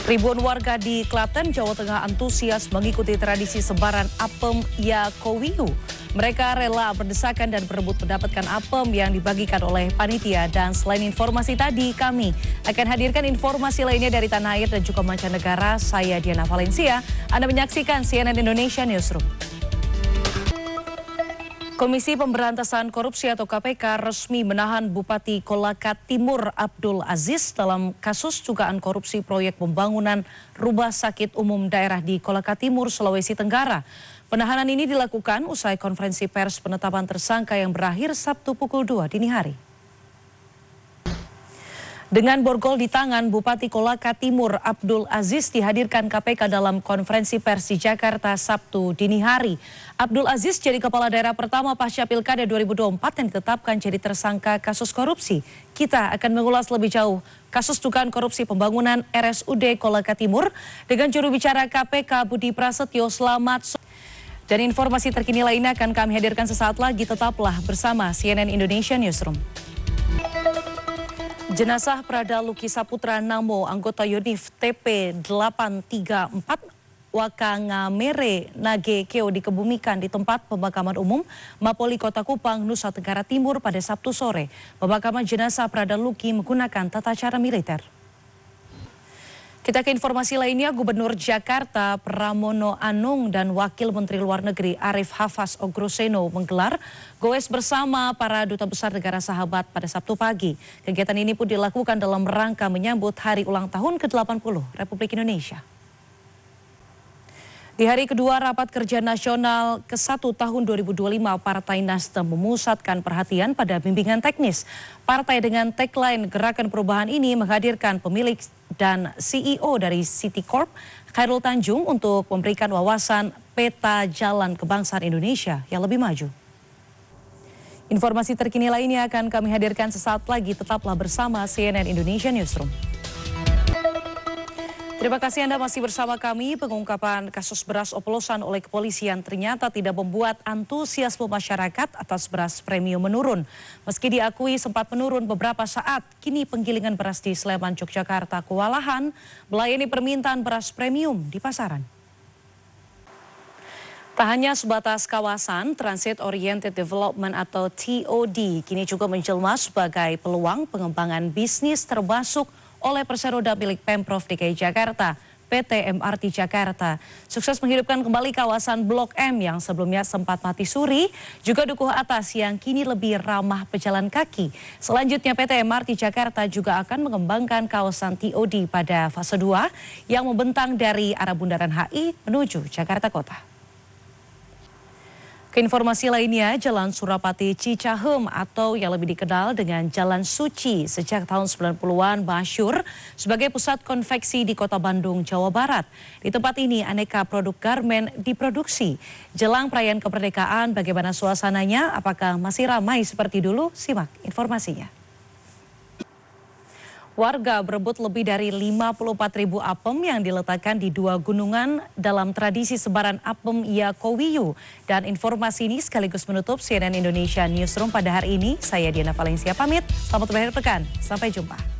Ribuan warga di Klaten, Jawa Tengah antusias mengikuti tradisi sebaran apem Yakowiyu. Mereka rela berdesakan dan berebut mendapatkan apem yang dibagikan oleh panitia. Dan selain informasi tadi, kami akan hadirkan informasi lainnya dari tanah air dan juga mancanegara. Saya Diana Valencia, Anda menyaksikan CNN Indonesia Newsroom. Komisi Pemberantasan Korupsi atau KPK resmi menahan Bupati Kolaka Timur Abdul Aziz dalam kasus dugaan korupsi proyek pembangunan Rumah Sakit Umum Daerah di Kolaka Timur, Sulawesi Tenggara. Penahanan ini dilakukan usai konferensi pers penetapan tersangka yang berakhir Sabtu pukul 2 dini hari. Dengan borgol di tangan, Bupati Kolaka Timur Abdul Aziz dihadirkan KPK dalam konferensi pers di Jakarta Sabtu dini hari. Abdul Aziz jadi kepala daerah pertama pasca Pilkada 2024 yang ditetapkan jadi tersangka kasus korupsi. Kita akan mengulas lebih jauh kasus dugaan korupsi pembangunan RSUD Kolaka Timur dengan juru bicara KPK Budi Prasetyo. Selamat sore. Dan informasi terkini lainnya akan kami hadirkan sesaat lagi. Tetaplah bersama CNN Indonesia Newsroom. Jenazah Prada Luki Saputra Namo, anggota Yonif TP 834 Wakangamere Nage Keo dikebumikan di tempat pemakaman umum Mapolri Kota Kupang, Nusa Tenggara Timur pada Sabtu sore. Pemakaman jenazah Prada Luki menggunakan tata cara militer. Kita ke informasi lainnya, Gubernur Jakarta Pramono Anung dan Wakil Menteri Luar Negeri Arif Hafaz Ogroseno menggelar goes bersama para duta besar negara sahabat pada Sabtu pagi. Kegiatan ini pun dilakukan dalam rangka menyambut hari ulang tahun ke-80 Republik Indonesia. Di hari kedua Rapat Kerja Nasional ke-1 tahun 2025, Partai Nasdem memusatkan perhatian pada bimbingan teknis. Partai dengan tagline Gerakan Perubahan ini menghadirkan pemilik dan CEO dari Citicorp, Khairul Tanjung, untuk memberikan wawasan peta jalan kebangsaan Indonesia yang lebih maju. Informasi terkini lainnya akan kami hadirkan sesaat lagi. Tetaplah bersama CNN Indonesia Newsroom. Terima kasih Anda masih bersama kami. Pengungkapan kasus beras oplosan oleh kepolisian ternyata tidak membuat antusiasme masyarakat atas beras premium menurun. Meski diakui sempat menurun beberapa saat, kini penggilingan beras di Sleman, Yogyakarta kewalahan melayani permintaan beras premium di pasaran. Tak hanya sebatas kawasan, Transit Oriented Development atau TOD kini juga menjelma sebagai peluang pengembangan bisnis termasuk oleh Perseroda milik Pemprov DKI Jakarta, PT MRT Jakarta. Sukses menghidupkan kembali kawasan Blok M yang sebelumnya sempat mati suri, juga Dukuh Atas yang kini lebih ramah pejalan kaki. Selanjutnya PT MRT Jakarta juga akan mengembangkan kawasan TOD pada fase 2 yang membentang dari arah Bundaran HI menuju Jakarta Kota. Keinformasi lainnya, Jalan Surapati Cicahem atau yang lebih dikenal dengan Jalan Suci sejak tahun 90-an masyhur sebagai pusat konveksi di Kota Bandung, Jawa Barat. Di tempat ini aneka produk garmen diproduksi. Jelang perayaan kemerdekaan, bagaimana suasananya? Apakah masih ramai seperti dulu? Simak informasinya. Warga berebut lebih dari 54.000 apem yang diletakkan di dua gunungan dalam tradisi sebaran apem Yakowiyu. Dan informasi ini sekaligus menutup CNN Indonesia Newsroom pada hari ini. Saya Diana Valencia pamit, selamat berakhir pekan, sampai jumpa.